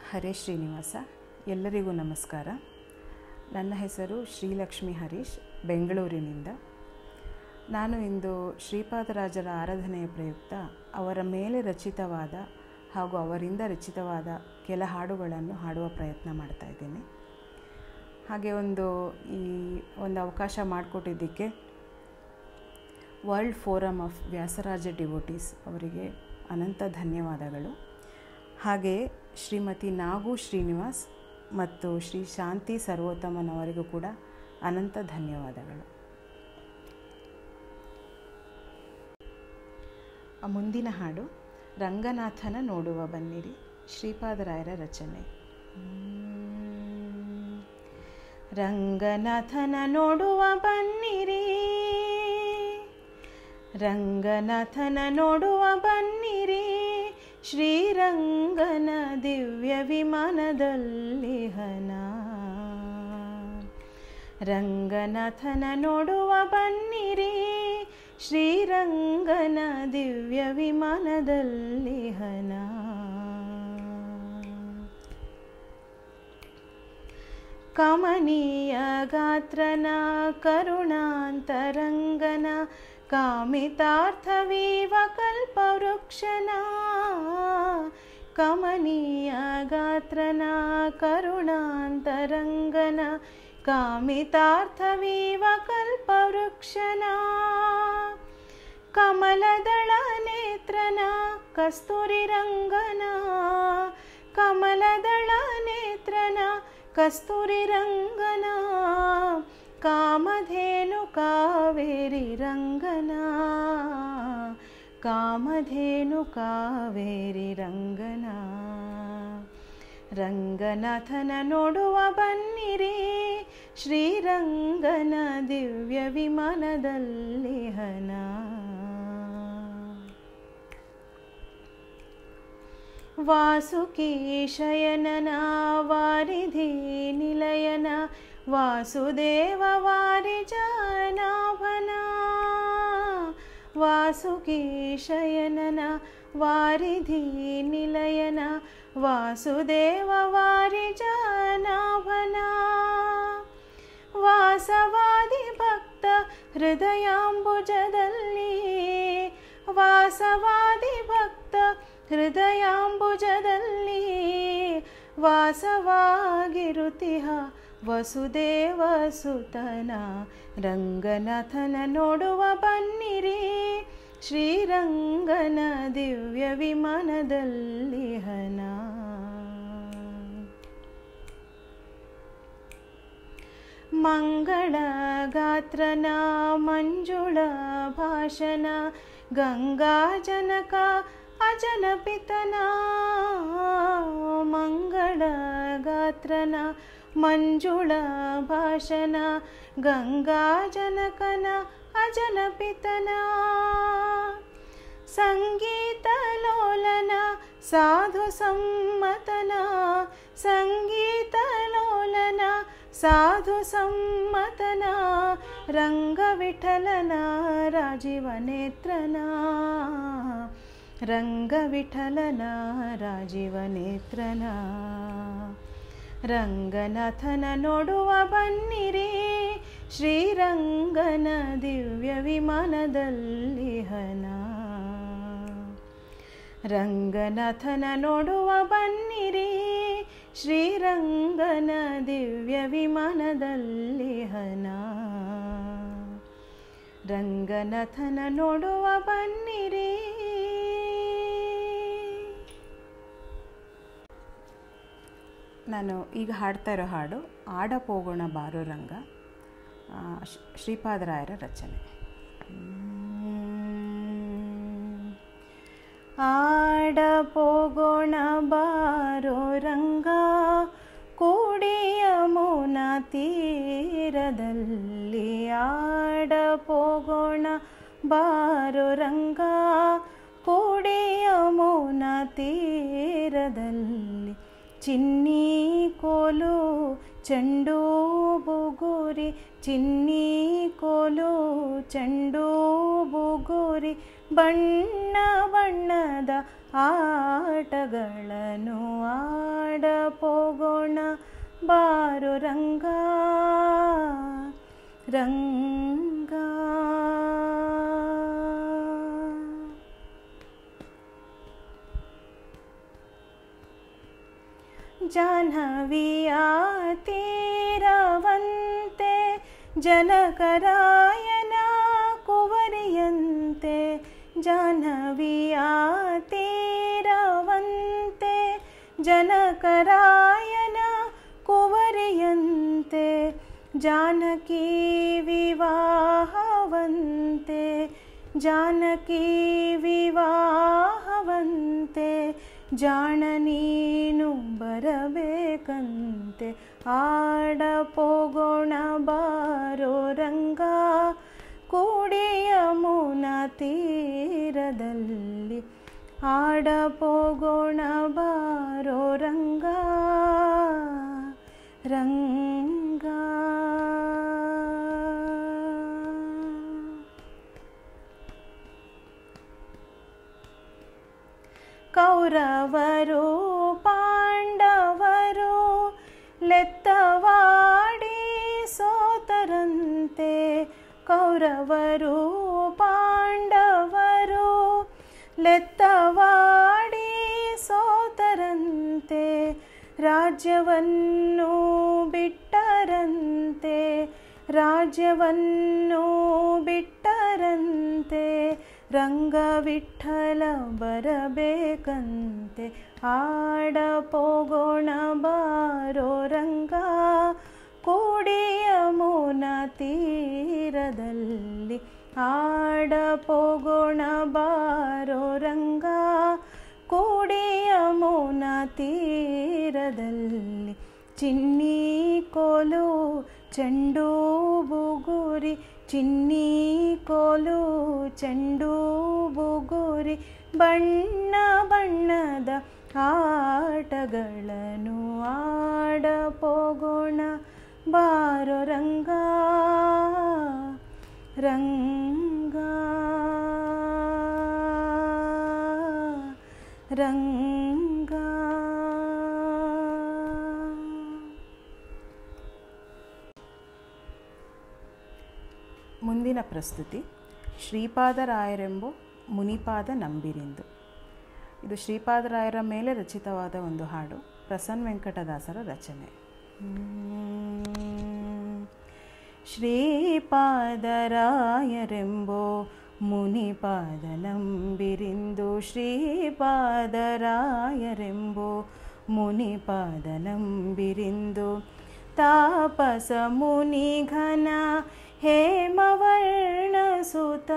ಹರೇ ಶ್ರೀನಿವಾಸ. ಎಲ್ಲರಿಗೂ ನಮಸ್ಕಾರ. ನನ್ನ ಹೆಸರು ಶ್ರೀಲಕ್ಷ್ಮಿ ಹರೀಶ್, ಬೆಂಗಳೂರಿನಿಂದ. ನಾನು ಇಂದು ಶ್ರೀಪಾದರಾಜರ ಆರಾಧನೆಯ ಪ್ರಯುಕ್ತ ಅವರ ಮೇಲೆ ರಚಿತವಾದ ಹಾಗೂ ಅವರಿಂದ ರಚಿತವಾದ ಕೆಲ ಹಾಡುಗಳನ್ನು ಹಾಡುವ ಪ್ರಯತ್ನ ಮಾಡ್ತಾ ಇದ್ದೀನಿ. ಹಾಗೆ ಒಂದು ಅವಕಾಶ ಮಾಡಿಕೊಟ್ಟಿದ್ದಕ್ಕೆ world forum of Vyasaraja devotees ಅವರಿಗೆ ಅನಂತ ಧನ್ಯವಾದಗಳು. ಹಾಗೆಯೇ ಶ್ರೀಮತಿ ನಾಗು ಶ್ರೀನಿವಾಸ್ ಮತ್ತು ಶ್ರೀ ಶಾಂತಿ ಸರ್ವೋತ್ತಮನ್ ಅವರಿಗೂ ಕೂಡ ಅನಂತ ಧನ್ಯವಾದಗಳು. ಮುಂದಿನ ಹಾಡು ರಂಗನಾಥನ ನೋಡುವ ಬನ್ನಿರಿ, ಶ್ರೀಪಾದರಾಯರ ರಚನೆ. ರಂಗನಾಥನ ನೋಡುವ ಬನ್ನಿರಿ, ರಂಗನಾಥನ ನೋಡುವ ಬನ್ನಿರಿ, ಶ್ರೀರಂಗನ ದಿವ್ಯ ವಿಮಾನದಲ್ಲಿ ಹನ. ರಂಗನಾಥನ ನೋಡುವ ಬನ್ನಿರಿ, ಶ್ರೀರಂಗನ ದಿವ್ಯ ವಿಮಾನದಲ್ಲಿ ಹನ. ಕಮನೀಯ ಗಾತ್ರನ ಕರುಣಾಂತರಂಗನ ಕಾಮಿತಾರ್ಥವೀವ ಕಲ್ಪವೃಕ್ಷನ. ಕಮನೀಯ ಗಾತ್ರನ ಕರುಣಾಂತರಂಗನ ಕಾಮಿತಾರ್ಥವೀವ ಕಲ್ಪವೃಕ್ಷನ. ಕಮಲದಳ ನೇತ್ರನ ಕಸ್ತೂರಿ ರಂಗನ, ಕಮಲದಳ ನೇತ್ರನ ಕಸ್ತೂರಿ ರಂಗನ. ಕಾಮಧೇನು ಕಾವೇರಿ ರಂಗನ, ಕಾಮಧೇನು ಕಾವೇರಿ ರಂಗನ. ರಂಗನಾಥನ ನೋಡುವ ಬನ್ನಿರಿ, ಶ್ರೀರಂಗನ ದಿವ್ಯ ವಿಮಾನದಲ್ಲಿ ಹನ. ವಾಸುಕಿ ಶಯನನ ವಾರಿಧಿ ನಿಲಯನ, ವಾಸುದೇವ ವಾರಿಜಾನಾಭನ. ವಾಸುಕಿ ಶಯನನ ವಾರಿಧಿ ನಿಲಯನ, ವಾಸುದೇವ ವಾರಿಜಾನಾಭನ. ವಾಸವಾದಿ ಭಕ್ತ ಹೃದಯಾಂಬುಜದಲ್ಲಿ, ವಾಸವಾದಿ ಭಕ್ತ ಹೃದಯಾಂಬುಜದಲ್ಲಿ, ವಾಸವಾಗಿರುತಿಹ ವಸುದೇವ ಸುತನ. ರಂಗನಾಥನ ನೋಡುವ ಬನ್ನಿರಿ, ಶ್ರೀರಂಗನ ದಿವ್ಯ ವಿಮಾನದಲ್ಲಿ ಹನ. ಮಂಗಳ ಗಾತ್ರನ ಮಂಜುಳ ಭಾಷಣ, ಗಂಗಾ ಜನಕ ಅಜನಪಿತನ. ಮಂಗಳ ಗಾತ್ರನ ಮಂಜುಳ ಭಾಷಣ, ಗಂಗಾ ಜನಕನ ಅಜನಪಿತನ. ಸಂಗೀತ ಲೋಲನ ಸಾಧು ಸಮ್ಮತನ, ಸಂಗೀತ ಲೋಲನ ಸಾಧು ಸಮ್ಮತನ. ರಂಗವಿಠಲನ ರಾಜೀವ ನೇತ್ರನ, ರಂಗವಿಠಲನ ರಾಜೀವ ನೇತ್ರನ. ರಂಗನಾಥನ ನೋಡುವ ಬನ್ನಿರಿ, ಶ್ರೀರಂಗನ ದಿವ್ಯ ವಿಮಾನದಲ್ಲಿ ಹನ. ರಂಗನಾಥನ ನೋಡುವ ಬನ್ನಿರಿ, ಶ್ರೀರಂಗನ ದಿವ್ಯ ವಿಮಾನದಲ್ಲಿ ಹನ. ರಂಗನಾಥನ ನೋಡುವ ಬನ್ನಿರಿ. ನಾನು ಈಗ ಹಾಡ್ತಾ ಇರೋ ಹಾಡು ಆಡಪೋಗೋಣ ಬಾರೋ ರಂಗ, ಶ್ರೀಪಾದರಾಯರ ರಚನೆ. ಆಡಪೋಗೋಣ ಬಾರೋ ರಂಗ, ಕೂಡಿ ಯಮುನಾ ತೀರದಲ್ಲಿ. ಆಡಪೋಗೋಣ ಬಾರೋ ರಂಗ, ಕೂಡಿ ಯಮುನಾ ತೀರದಲ್ಲಿ. ಚಿನ್ನಿ ಕೋಲು ಚೆಂಡು ಬುಗುರಿ ಚಿನ್ನಿ ಕೋಲು ಚೆಂಡು ಬುಗುರಿ ಬಣ್ಣ ಬಣ್ಣದ ಆಟಗಳನ್ನು ಆಡಪೋಗೋಣ ಬಾರೋ ರಂಗ ರಂಗ. ಜಾಹ್ನವಿಯ ತೀರವಂತೆ ಜನಕರಾಯನ ಕುವರಿಯಂತೆ, ಜಾಹ್ನವಿಯ ತೀರವಂತೆ ಜನಕರಾಯನ ಕುವರಿಯಂತೆ, ಜಾನಕಿ ವಿವಾಹವಂತೆ ಜಾನಕಿ ವಿವಾಹವಂತೆ, ಜಾಣ ನೀನು ಬರಬೇಕಂತೆ ಆಡಪೋಗೋಣ ಬಾರೋ ರಂಗ ಕೂಡಿ ಯಮುನಾ ತೀರದಲ್ಲಿ ಆಡಪೋಗೋಣ ಬಾರೋ ರಂಗ ರಂಗ. ಕೌರವರು ಪಾಂಡವರು ಲೆತ್ತವಾಡಿ ಸೋತರಂತೆ, ಕೌರವರು ಪಾಂಡವರು ಲೆತ್ತವಾಡಿ ಸೋತರಂತೆ, ರಾಜ್ಯವನ್ನು ಬಿಟ್ಟರಂತೆ ರಾಜ್ಯವನ್ನು ಬಿಟ್ಟರಂತೆ, ರಂಗವಿಠಲ ಬರಬೇಕಂತೆ ಆಡಪೋಗೋಣ ಬಾರೋ ರಂಗ ಕೂಡಿ ಯಮುನಾ ತೀರದಲ್ಲಿ ಆಡಪೋಗೋಣ ಬಾರೋ ರಂಗ ಕೂಡಿ ಯಮುನಾ ತೀರದಲ್ಲಿ. ಚಿನ್ನಿ ಕೋಲು ಚೆಂಡು ಬುಗುರಿ ಚಿನ್ನಿ ಕೋಲು ಚೆಂಡು ಬುಗುರಿ ಬಣ್ಣ ಬಣ್ಣದ ಆಟಗಳನ್ನು ಆಡಪೋಗೋಣ ಬಾರೋ ರಂಗ ರಂಗ ರಂಗ. ಮುಂದಿನ ಪ್ರಸ್ತುತಿ ಶ್ರೀಪಾದರಾಯರೆಂಬೋ ಮುನಿಪಾದ ನಂಬಿರಿಂದು. ಇದು ಶ್ರೀಪಾದರಾಯರ ಮೇಲೆ ರಚಿತವಾದ ಒಂದು ಹಾಡು, ಪ್ರಸನ್ನ ವೆಂಕಟದಾಸರ ರಚನೆ. ಶ್ರೀಪಾದರಾಯರೆಂಬೋ ಮುನಿಪಾದ ನಂಬಿರಿಂದು, ಶ್ರೀಪಾದರಾಯರೆಂಬೋ ಮುನಿಪಾದ ನಂಬಿರಿಂದು, ತಾಪಸ ಮುನಿಘನ ಹೇಮವರ್ಣ ಸುತ,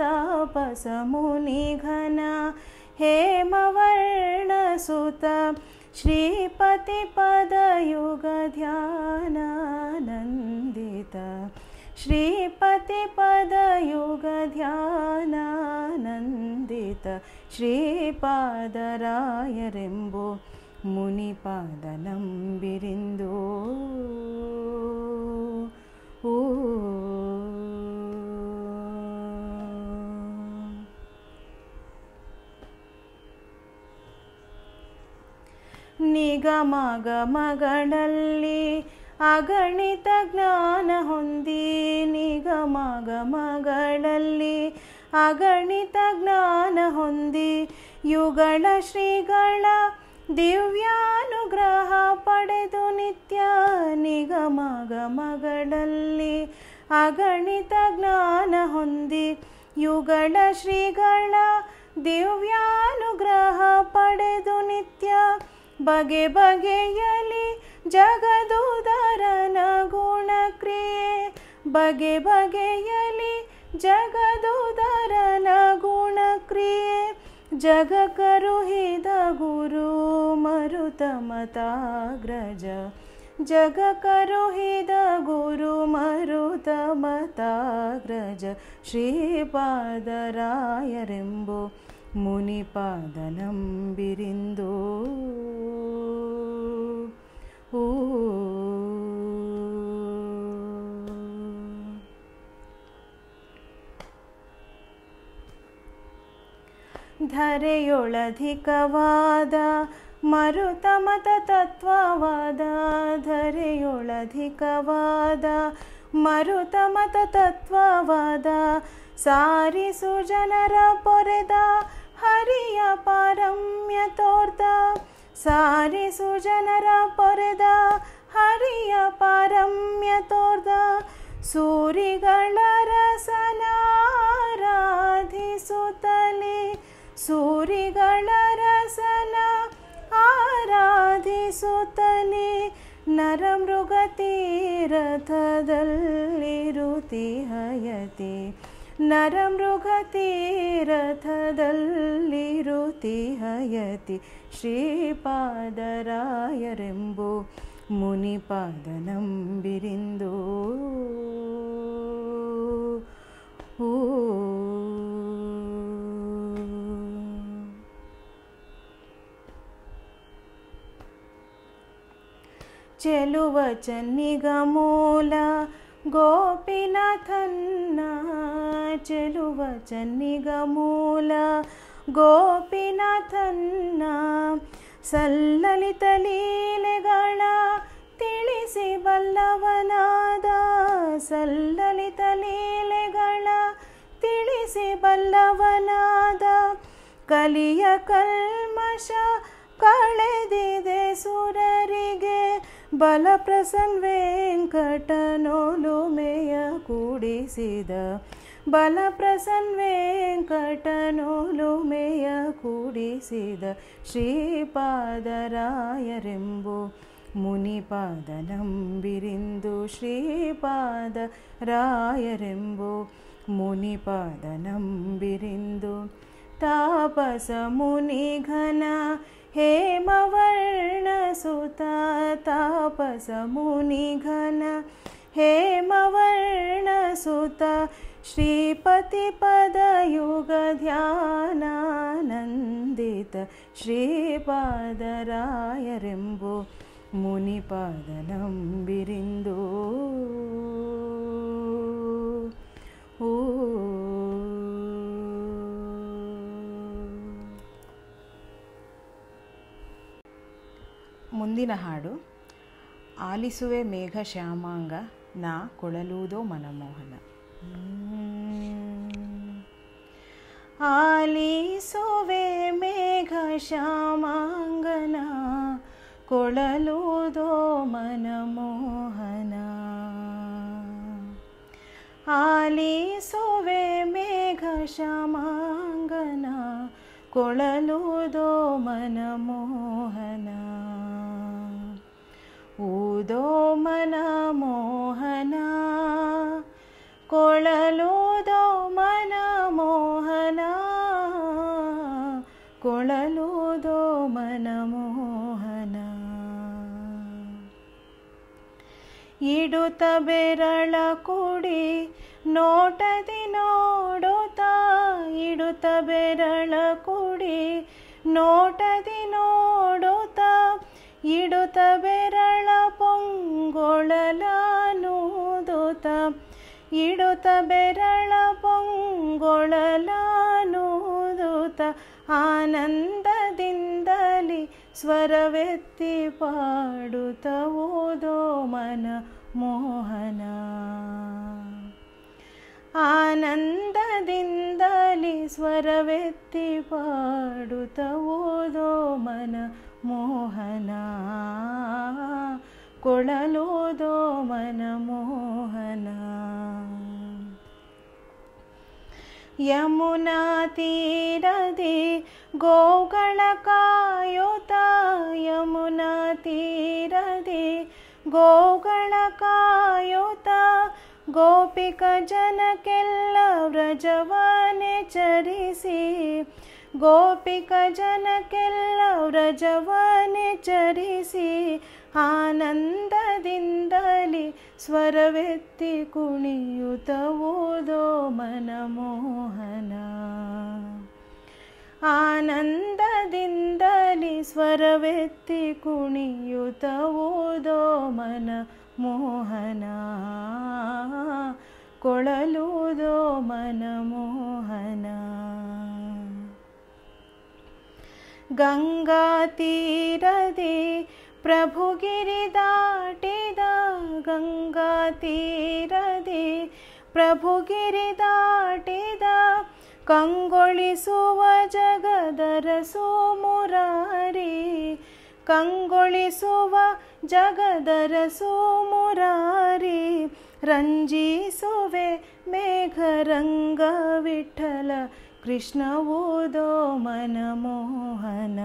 ತಾಪಸ ಮುನಿಘನ ಹೇಮವರ್ಣ ಸುತ, ಶ್ರೀಪತಿ ಪದಯುಗ ಧ್ಯಾನಾನಂದಿತ, ಶ್ರೀಪತಿ ಪದಯುಗ ಧ್ಯಾನಾನಂದಿತ, ಶ್ರೀಪಾದರಾಯರೆಂಬೋ ಮುನಿಪಾದ ನಂಬಿರಿಂದು. ನಿಗಮಗಮಗಳಲ್ಲಿ ಅಗಣಿತ ಜ್ಞಾನ ಹೊಂದಿ, ನಿಗಮಗಮಗಳಲ್ಲಿ ಅಗಣಿತ ಜ್ಞಾನ ಹೊಂದಿ, ಯುಗಳ ಶ್ರೀಗಳ ದಿವ್ಯಾನುಗ್ರಹ ಪಡೆದು ನಿತ್ಯ, ನಿಗಮಗಮಗಳಲ್ಲಿ ಅಗಣಿತ ಜ್ಞಾನ ಹೊಂದಿ, ಯುಗಳ ಶ್ರೀಗಳ ದಿವ್ಯಾನುಗ್ರಹ ಪಡೆದು ನಿತ್ಯ, ಬಗೆ ಬಗೆಯಲಿ ಜಗದುದರನ ಗುಣಕ್ರಿಯೆ, ಬಗೆ ಬಗೆಯಲಿ ಜಗದುದರನ ಗುಣಕ್ರಿಯೆ, ಜಗ ಕರುಹಿದ ಗುರು ಮರುತ ಮತಾಗ್ರಜ, ಜಗ ಕರುಹಿದ ಗುರು ಮರುತ ಮತಾಗ್ರಜ, ಶ್ರೀಪಾದರಾಯರೆಂಬೋ ಮುನಿಪಾದ ನಂಬಿರಿಂದು. ಧರೆಯೊಳಧಿಕವಾದ ಮರುತ ಮತ ತತ್ವವಾದ, ಧರೆಯೊಳಧಿಕವಾದ ಮರುತ ಮತ ತತ್ವವಾದ, ಸಾರಿಸು ಜನರ ಪೊರೆದ ಹರಿಯ ಪಾರಮ್ಯ ತೋರ್ದ, ಸಾರಿಸು ಜನರ ಪೊರೆದ ಹರಿಯ ಪಾರಮ್ಯ ತೋರ್ದ, ಸೂರಿಗಳ ರಸನಾರಾಧಿಸುತ್ತಲೇ, ಸೂರಿಗಳ ರಸನ ಆರಾಧಿಸುತ್ತಲೇ, ನರಮೃಗ ತೀರಥದಲ್ಲಿರುತಿಹಯತಿ, ನರಮೃಗ ತೀರಥದಲ್ಲಿರುತಿಹಯತಿ, ಶ್ರೀಪಾದರಾಯರೆಂಬು ಮುನಿಪಾದ ನಂಬಿರಿಂದು. ಚೆಲುವ ಚನ್ನಿಗ ಮೂಲ ಗೋಪಿನಾಥನ್ನ, ಚೆಲುವ ಚನ್ನಿಗ ಮೂಲ ಗೋಪಿನಾಥನ್ನ, ಸಲ್ಲಲಿತ ಲೀಲೆಗಳ ತಿಳಿಸಿ ಬಲ್ಲವನಾದ, ಸಲ್ಲಲಿತ ಲೀಲೆಗಳ ತಿಳಿಸಿ ಬಲ್ಲವನಾದ, ಕಲಿಯ ಕಲ್ಮಶ ಕಳೆದಿದೆ ಸುರರಿಗೆ, ಬಲಪ್ರಸನ್ನ ವೆಂಕಟನೊಲುಮೆಯ ಕೂಡಿಸಿದ, ಬಲಪ್ರಸನ್ನ ವೆಂಕಟನೊಲುಮೆಯ ಕೂಡಿಸಿದ, ಶ್ರೀಪಾದರಾಯರೆಂಬು ಮುನಿಪಾದ ನಂಬಿರಿಂದು, ಶ್ರೀಪಾದರಾಯರೆಂಬು ಮುನಿಪಾದ ನಂಬಿರಿಂದು. ತಾಪಸ ಮುನಿಘನ ಹೇಮವರ್ಣ ಸುತ, ತಾಪಸ ಮುನಿಘನ ಹೇಮವರ್ಣ ಸುತ, ಶ್ರೀಪತಿ ಪದಯುಗ ಧ್ಯಾನಾನಂದಿತ, ಶ್ರೀಪಾದರಾಯರೆಂಬು ಮುನಿಪಾದ ನಂಬಿರಿಂದು. ಮುಂದಿನ ಹಾಡು ಆಲಿಸುವೆ ಮೇಘ ಶ್ಯಾಮಾಂಗ ನಾ ಕೊಳಲುವುದೋ ಮನಮೋಹನ. ಆಲಿಸುವೆ ಮೇಘ ಶ್ಯಾಮಾಂಗನ ಕೊಳಲುವುದೋ ಮನಮೋಹನ, ಆಲಿಸುವೆ ಮೇಘ ಶ್ಯಾಮಾಂಗನ ಕೊಳಲುವುದೋ ಮನಮೋಹನ, ಊದೋ ಮನಮೋಹನ ಕೊಳಲುವುದೋ ಮನಮೋಹನ, ಕೊಳಲುವುದೋ ಮನಮೋಹನ. ಇಡುತ್ತ ಬೆರಳ ಕುಡಿ ನೋಟದಿ ನೋಡುತ್ತ, ಇಡುತ್ತ ಬೆರಳ ಕುಡಿ ನೋಟದಿ ನೋಡುತ್ತ, ಇಡುತ್ತ ಬೆರಳ ಪೊಂಗೊಳಲಾನೂದುತ್ತ, ಇಡುತ್ತ ಬೆರಳ ಪೊಂಗೊಳಲಾನೂದುತ್ತ, ಆನಂದದಿಂದಲಿ ಸ್ವರವೆತ್ತಿ ಪಾಡುತ್ತ ಓದೋ ಮನ ಮೋಹನ, ಆನಂದದಿಂದಲಿ ಸ್ವರವೆತ್ತಿ ಪಾಡುತ್ತ ಓದೋ ಮನ ಮೋಹನ, ಕೊಳಲೋದೋ ಮನ ಮೋಹನ. ಯಮುನಾ ತೀರದಿ ಗೋಗಳ ಕಾಯುತ್ತ, ಯಮುನಾ ತೀರದಿ ಗೋಗಳ ಕಾಯುತ್ತ, ಗೋಪಿಕ ಜನಕ್ಕೆಲ್ಲ ವ್ರಜವನೆ ಚರಿಸಿ, ಗೋಪಿಕ ಜನಕ್ಕೆಲ್ಲ ವ್ರಜವನೆ ಚರಿಸಿ, ಆನಂದದಿಂದಲಿ ಸ್ವರವೆತ್ತಿ ಕುಣಿಯುತ್ತ ಓದೋ ಮನಮೋಹನ, ಆನಂದದಿಂದಲಿ ಸ್ವರವೆತ್ತಿ ಕುಣಿಯುತ್ತ ಓದೋ ಮನ ಮೋಹನ, ಕೊಳಲುವುದೋ ಮನಮೋಹನ. ಗಂಗಾ ತೀರದಿ ಪ್ರಭುಗಿರಿ ದಾಟಿದ, ಗಂಗಾ ತೀರದಿ ಪ್ರಭುಗಿರಿ ದಾಟಿದ, ಕಂಗೊಳಿಸುವ ಜಗದರಸು ಮುರಾರಿ, ಕಂಗೊಳಿಸುವ ಜಗದರಸು ಮುರಾರಿ. ರಂಜಿಸುವೆ ಮೇಘರಂಗ ವಿಠಲ ಕೃಷ್ಣ ಓದೋ ಮನಮೋಹನ.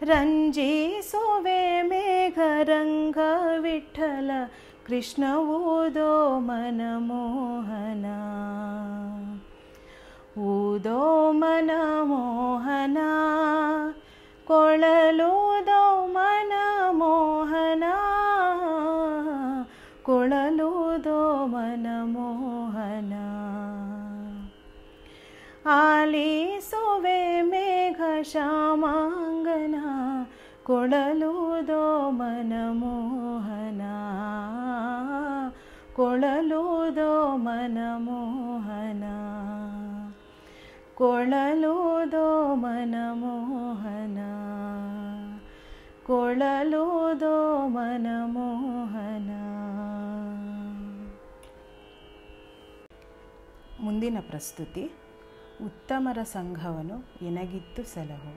ರಂಜಿಸುವೆ ಮೇಘರಂಗ ವಿಠಲ ಕೃಷ್ಣ ಓದೋ ಮನಮೋಹನ. ಊದೋ ಮನಮೋಹನ, ಕೊಳಲೂದೋ ಮನಮೋಹನ, ಕೊಳಲೂದೋ ಮನಮೋಹನ. ಆಲಿಸುವೆ ಮೇಘ ಶ್ಯಾಮಾಂಗನ, ಕೊಳಲೂದೋ ಮನಮೋಹನ, ಕೊಳಲೂದೋ ಮನಮೋಹನ, ಕೊಳಲೂದೋ ಮನಮೋಹನ, ಕೊಳಲೂದೋ ಮನಮೋಹನ. ಮುಂದಿನ ಪ್ರಸ್ತುತಿ ಉತ್ತಮರ ಸಂಘವನ್ನು ಎನಗಿತ್ತು ಸಲಹು.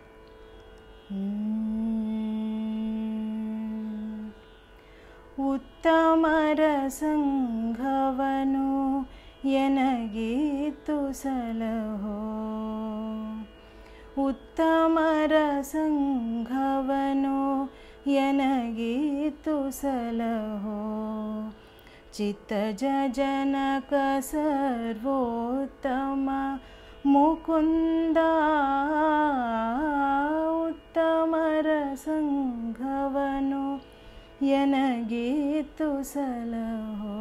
ಉತ್ತಮರ ಸಂಘವನು ಎನಗಿತ್ತು ಸಲಹೋ, ಉತ್ತಮರ ಸಂಘವನು ಎನಗಿತ್ತು ಸಲಹೋ. ಚಿತ್ತಜ ಜನಕ ಸರ್ವೋತ್ತಮ ಮುಕುಂದ, ಉತ್ತಮರ ಸಂಘವನು ಎನಗಿತ್ತು ಸಲಹೋ.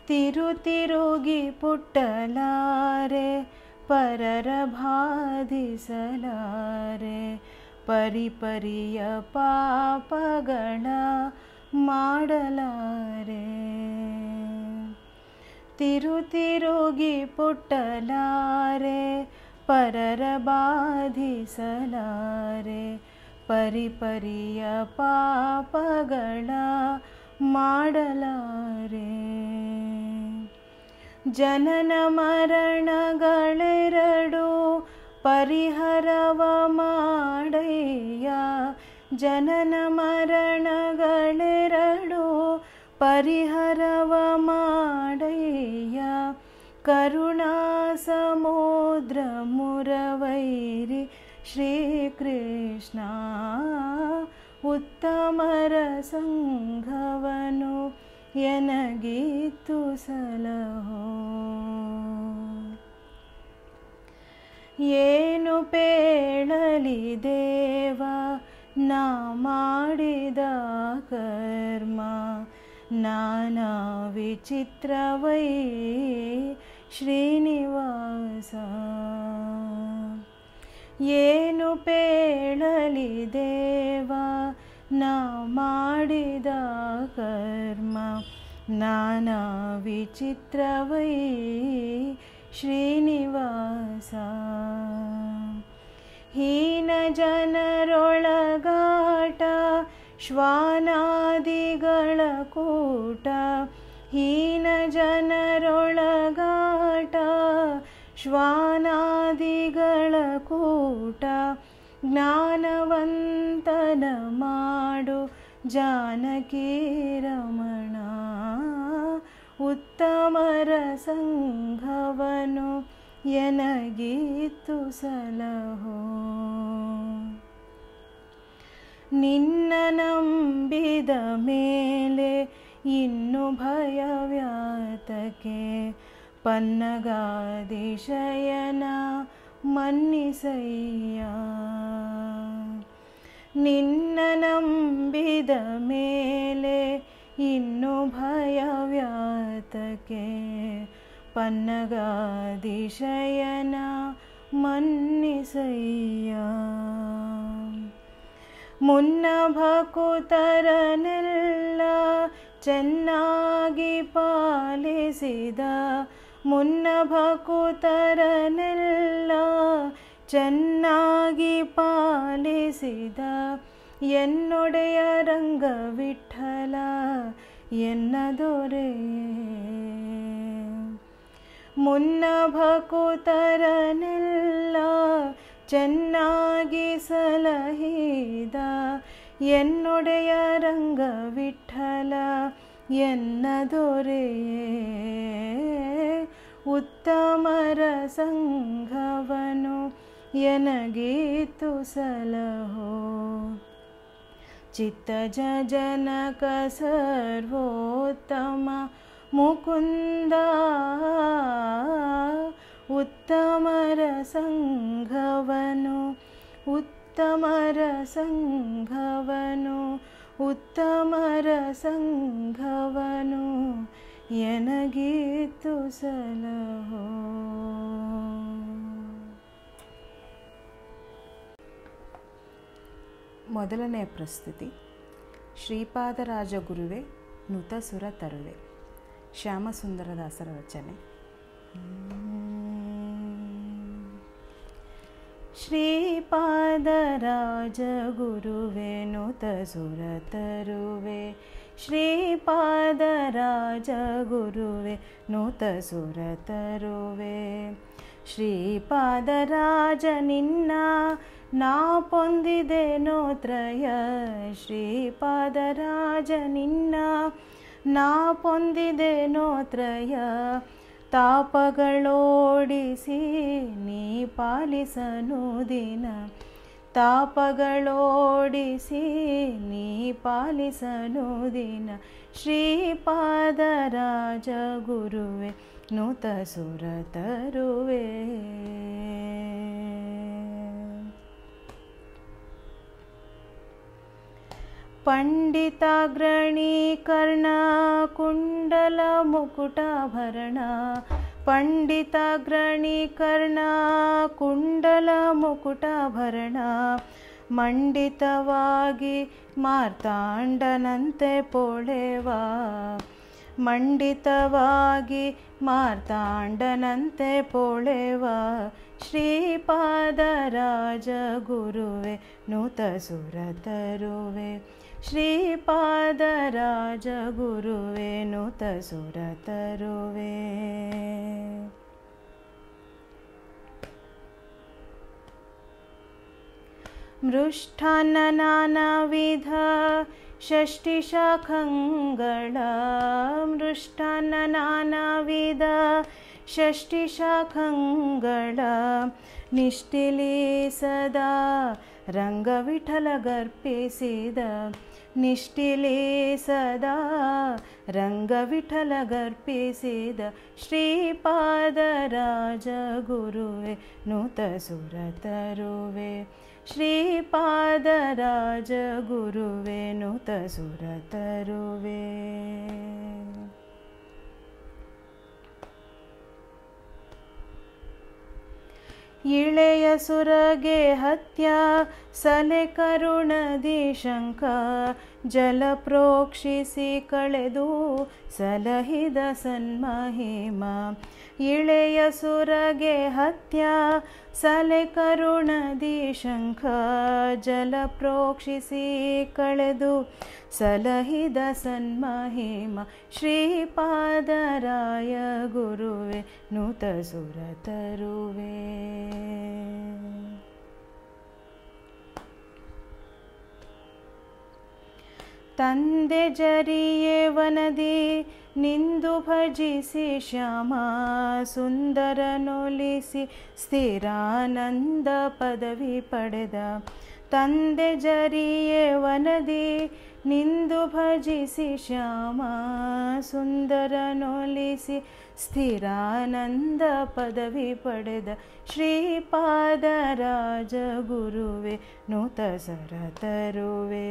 ತಿರುತಿರುಗಿ ಪುಟ್ಟಲಾರೆ ಪರರ ಬಾಧಿಸಲಾರೆ, ಪರಿಪರಿಯ ಪಾಪಗಳ ಮಾಡಲಾರೆ. ತಿರುತಿರುಗಿ ಪುಟ್ಟಲಾರೆ ಪರರ ಬಾಧಿಸಲಾರೆ, ಪರಿಪರಿಯ ಪಾಪಗಳ ಮಾಡಲಾರೆ. ಜನನ ಮರಣಗಳೆರಡು ಪರಿಹರವ ಮಾಡಯ್ಯ, ಜನನ ಮರಣಗಳೆರಡು ಪರಿಹರವ ಮಾಡಯ್ಯ. ಕರುಣಾ ಸಮುದ್ರ ಮುರವೈರಿ ಶ್ರೀಕೃಷ್ಣ, ಉತ್ತಮರ ಸಂಘವನು ಎನಗಿತ್ತು ಸಲಹೋ. ಏನು ಪೇಳಲಿ ದೇವ ನಾ ಮಾಡಿದ ಕರ್ಮ, ನಾನಾ ವಿಚಿತ್ರವೈ ಶ್ರೀನಿವಾಸ. ಏನು ಪೇಳಲಿ ದೇವ ನಾ ಮಾಡಿದ ಕರ್ಮ, ನಾನಾ ವಿಚಿತ್ರವೈ ಶ್ರೀನಿವಾಸ. ಹೀನ ಜನರೊಳಗಾಟ ಶ್ವಾನಾದಿಗಳ ಕೂಟ, ಹೀನ ಜನರೊಳಗಾಟ ಶ್ವಾನಾದಿಗಳ ಕೂಟ. ಜ್ಞಾನವಂತನ ಮಾಡು ಜಾನಕಿ ರಮಣ, ಉತ್ತಮರ ಸಂಘವನು ಎನಗಿತ್ತು ಸಲಹೋ. ನಿನ್ನ ನಂಬಿದ ಮೇಲೆ ಇನ್ನು ಭಯವ್ಯಾತಕೆ, ಪನ್ನಗಾದಿಶಯನ ಮನ್ನಿಸಯ್ಯ. ನಿನ್ನ ನಂಬಿದ ಮೇಲೆ ಇನ್ನು ಭಯವ್ಯಾತಕೆ, ಪನ್ನಗಾದಿಶಯನ ಮನ್ನಿಸಯ್ಯ. ಮುನ್ನ ಭಕುತರನೆಲ್ಲ ಚೆನ್ನಾಗಿ ಪಾಲಿಸಿದ, ಮುನ್ನ ಭಕುತರನೆಲ್ಲ ಚೆನ್ನಾಗಿ ಪಾಲಿಸಿದ ಎನ್ನೊಡೆಯ ರಂಗ ವಿಠಲ ಎನ್ನ ದೊರೆಯೇ. ಮುನ್ನ ಭಕುತರನೆಲ್ಲ ಚೆನ್ನಾಗಿ ಸಲಹಿದ ಎನ್ನೊಡೆಯ ರಂಗ ವಿಠಲ ಎನ್ನ ದೊರೆಯೇ. ಉತ್ತಮರ ಸಂಘವನು ಎನಗೀತು ಸಲಹೋ ಚಿತ್ತಜ ಜನಕ ಸರ್ವೋತ್ತಮ ಮುಕುಂದ. ಉತ್ತಮರ ಸಂಘವನು ಉತ್ತಮರ ಸಂಘವನು ಉತ್ತಮರ ಸಂಘವನು ಎನಗೀತು ಸಲಹೋ. ಮೊದಲನೆಯ ಪ್ರಸ್ತುತಿ ಶ್ರೀಪಾದರಾಜ ಗುರುವೆ ನುತಸುರ ತರುವೆ, ಶ್ಯಾಮಸುಂದರದಾಸರ ರಚನೆ. ಶ್ರೀಪಾದರಾಜ ಗುರುವೆ ನುತಸುರ ತರುವೆ, ಶ್ರೀಪಾದರಾಜ ಗುರುವೆ ನುತಸುರ ತರುವೆ. ಶ್ರೀಪಾದರಾಜ ನಿನ್ನ ನಾ ಪೊಂದಿದೆನೋ ತ್ರಯ, ಶ್ರೀಪಾದರಾಜ ನಿನ್ನ ನಾ ಪೊಂದಿದೆನೋ ತ್ರಯ. ತಾಪಗಳೋಡಿಸಿ ನೀ ಪಾಲಿಸನು ದಿನ, ತಾಪಗಳೋಡಿಸಿ ನೀ ಪಾಲಿಸನು ದಿನ. ಶ್ರೀಪಾದರಾಜ ಗುರುವೆ ನುತಸುರ ತರುವೆ. ಪಂಡಿತಾಗ್ರಣಿ ಕರ್ಣ ಕುಂಡಲ ಮುಕುಟಾಭರಣ, ಪಂಡಿತಾಗ್ರಣಿ ಕರ್ಣ ಕುಂಡಲ ಮುಕುಟಾಭರಣ. ಮಂಡಿತವಾಗಿ ಮಾರ್ತಾಂಡನಂತೆ ಪೊಳೆವ, ಮಂಡಿತವಾಗಿ ಮಾರ್ತಾಂಡನಂತೆ ಪೊಳೆವ. ಶ್ರೀಪಾದರಾಜ ಗುರುವೆ ನುತಸುರ ತರುವೆ, ಶ್ರೀಪಾದರಾಜ ಗುರುವೆ ನುತಸುರ ತರುವೆ. ಮೃಷ್ಟಾನ್ನ ನಾನಾ ವಿಧ ಷಷ್ಠಿ ಶಾಖಂಗಳ, ಮೃಷ್ಟಾನ್ನ ನಾನಾ ವಿಧ ಷಷ್ಠಿ ಶಾಖಂಗಳ. ನಿಷ್ಠಿಲಿ ಸದಾ ರಂಗ ವಿಠಲ ಗರ್ಪಿಸಿದ, ನಿಷ್ಠಿಲಿ ಸದಾ ರಂಗ ವಿಠಲ ಗರ್ಪಿಸಿದ. ಶ್ರೀಪಾದರಾಜ ಗುರುವೆ ನುತಸುರ ತರುವೆ, ಶ್ರೀಪಾದರಾಜ ಗುರುವೆ ನುತಸುರ ತರುವೆ. ಇಳೆಯ ಸುರಗೆ ಹತ್ಯ ಸಲೆ ಕರುಣದಿ ಶಂಕ, ಜಲ ಪ್ರೋಕ್ಷಿಸಿ ಕಳೆದು ಸಲಹಿದ ಸನ್ಮಹಿಮ. ಇಳೆಯ ಸುರಗೆ ಹತ್ಯ ಸಲೆ ಕರುಣದಿ ಶಂಕ, ಜಲ ಪ್ರೋಕ್ಷಿಸಿ ಕಳೆದು ಸಲಹಿದ ಸನ್ಮಹಿಮ. ಶ್ರೀಪಾದರಾಯ ಗುರುವೆ ನುತಸುರ ತರುವೆ. ತಂದೆ ಜರಿಯೇ ವನದಿ ನಿಂದು ಭಜಿಸಿ ಶ್ಯಾಮ, ಸುಂದರನೊಲಿಸಿ ಸ್ಥಿರಾನಂದ ಪದವಿ ಪಡೆದ. ತಂದೆ ಜರಿಯೇ ವನದಿ ನಿಂದು ಭಜಿಸಿ ಶ್ಯಾಮ, ಸುಂದರನೊಲಿಸಿ ಸ್ಥಿರಾನಂದ ಪದವಿ ಪಡೆದ. ಶ್ರೀಪಾದರಾಜ ಗುರುವೆ ನುತಸುರ ತರುವೆ,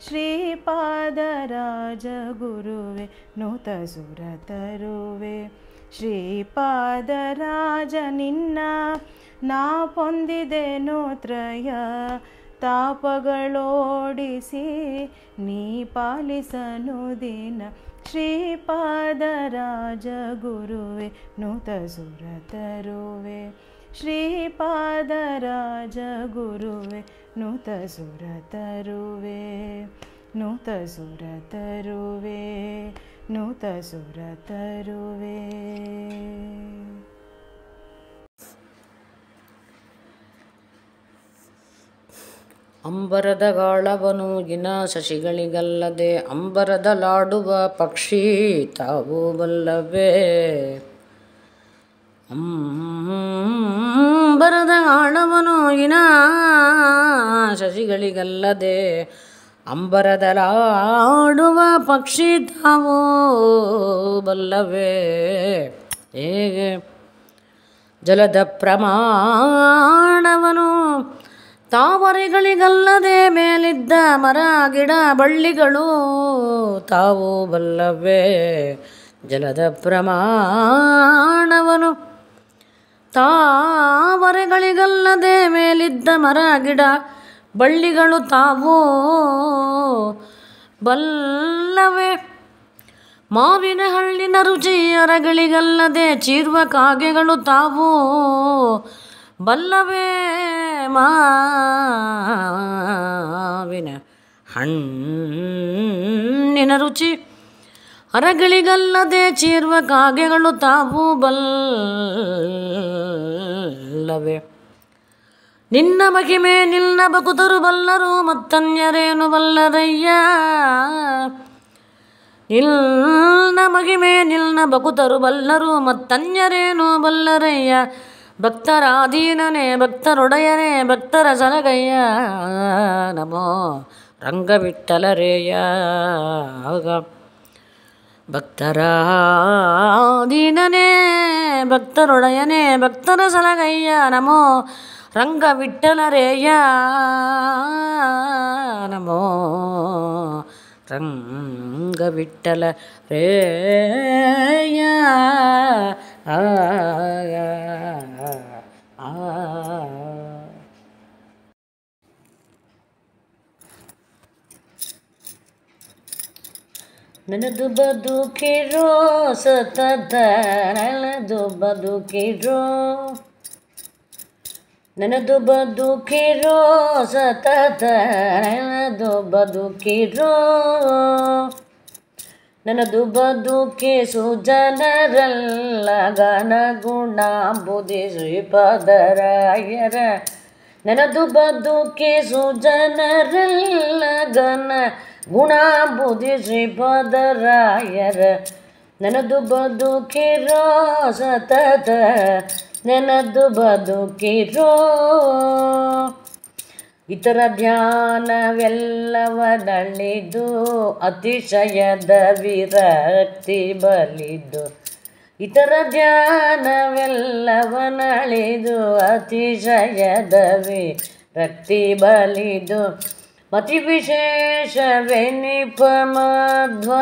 ಶ್ರೀಪಾದರಾಜ ಗುರುವೆ ನುತಸುರ ತರುವೆ. ಶ್ರೀಪಾದರಾಜ ನಿನ್ನ ನಾ ಪೊಂದಿದೆನೋ ತ್ರಯ, ತಾಪಗಳೋಡಿಸಿ ನೀ ಪಾಲಿಸನು ದಿನ. ಶ್ರೀಪಾದರಾಜ ಗುರುವೆ ನುತ ಸುರ ತರುವೆ. ಶ್ರೀಪಾದರಾಜ ಗುರುವೆ ನುತ ಸುರ ತರುವೆ. ನುತ ಸುರ ತರುವೆ. ನುತ ಸುರ ತರುವೆ. ಅಂಬರದ ಗಾಳವನು ಗಿನ ಶಶಿಗಳಿಗಲ್ಲದೆ ಅಂಬರದಲಾಡುವ ಪಕ್ಷಿ ತಾವು ಬಲ್ಲವೇ. ಅಂಬರದ ಗಾಳವನು ಗಿನ ಶಶಿಗಳಿಗಲ್ಲದೆ ಅಂಬರದಲಾಡುವ ಪಕ್ಷಿ ತಾವು ಬಲ್ಲವೇ. ಹೇಗೆ ಜಲದ ಪ್ರಮಾಣವನು ತಾವರೆಗಳಿಗಲ್ಲದೆ ಮೇಲಿದ್ದ ಮರ ಗಿಡ ಬಳ್ಳಿಗಳು ತಾವು ಬಲ್ಲವೇ. ಜಲದ ಪ್ರಮಾಣವನು ತಾವರೆಗಳಿಗಲ್ಲದೆ ಮೇಲಿದ್ದ ಮರ ಗಿಡ ಬಳ್ಳಿಗಳು ತಾವು ಬಲ್ಲವೇ. ಮಾವಿನ ಹಣ್ಣಿನ ರುಚಿ ಅರಗಳಿಗಲ್ಲದೆ ಚೀರುವ ಕಾಗೆಗಳು ತಾವು ಬಲ್ಲವೇ. ಮಾವಿನ ಹಣ್ಣಿನ ರುಚಿ ಅರಗಳಿಗಲ್ಲದೆ ಚೀರುವ ಕಾಗೆಗಳು ತಾವು ಬಲ್ಲವೇ. ನಿನ್ನ ಮಹಿಮೆ ನಿನ್ನ ಬಕುತರು ಬಲ್ಲರು ಮತ್ತನ್ಯರೇನು ಬಲ್ಲರಯ್ಯ. ನಿನ್ನ ಮಹಿಮೆ ನಿನ್ನ ಬಕುತರು ಬಲ್ಲರು ಮತ್ತನ್ಯರೇನು ಬಲ್ಲರಯ್ಯ. ಭಕ್ತರಾಧೀನನೇ ಭಕ್ತರೊಡೆಯನೇ ಭಕ್ತರ ಸಲಗಯ್ಯ. ನಮೋ ರಂಗವಿಠಲರೇಯ. ಭಕ್ತರಾಧೀನನೇ ಭಕ್ತರೊಡೆಯನೇ ಭಕ್ತರ ಸಲಗಯ್ಯ. ನಮೋ ರಂಗವಿಠಲರೇಯ. ನಮೋ ರಂಗವಿಠಲ ರೇಯ. ನನ್ನದು ಬದುಕಿರೋ ಸತತ ನನ್ನದು ಬದುಕಿರೋ. ನನ್ನದು ಬದುಕಿರೋ ಸತತ ನನ್ನದು ಬದುಕಿರೋ. ನನ್ನದು ಬದುಕಿ ಸುಜನರಲ್ಲ ಗನ ಗುಣ ಬುದ್ಧಿ ಶ್ರೀಪಾದರಾಯರ. ನನ್ನದು ಬದುಕಿ ಸುಜನರಲ್ಲ ಗನ ಗುಣ ಬುದ್ಧಿ ಶ್ರೀಪಾದರಾಯರ. ನನ್ನದು ಬದುಕಿರೋ ಸತತ ನನ್ನದು ಬದುಕಿರೋ. ಇತರ ಧ್ಯಾನವೆಲ್ಲವನಳಿದು ಅತಿಶಯದ ವಿರಕ್ತಿ ಬಲಿದು. ಇತರ ಧ್ಯಾನವೆಲ್ಲವನಳಿದು ಅತಿಶಯದ ವಿರಕ್ತಿ ಬಲಿದು. ಮತಿ ವಿಶೇಷವೆನಿಪ ಮಧ್ವ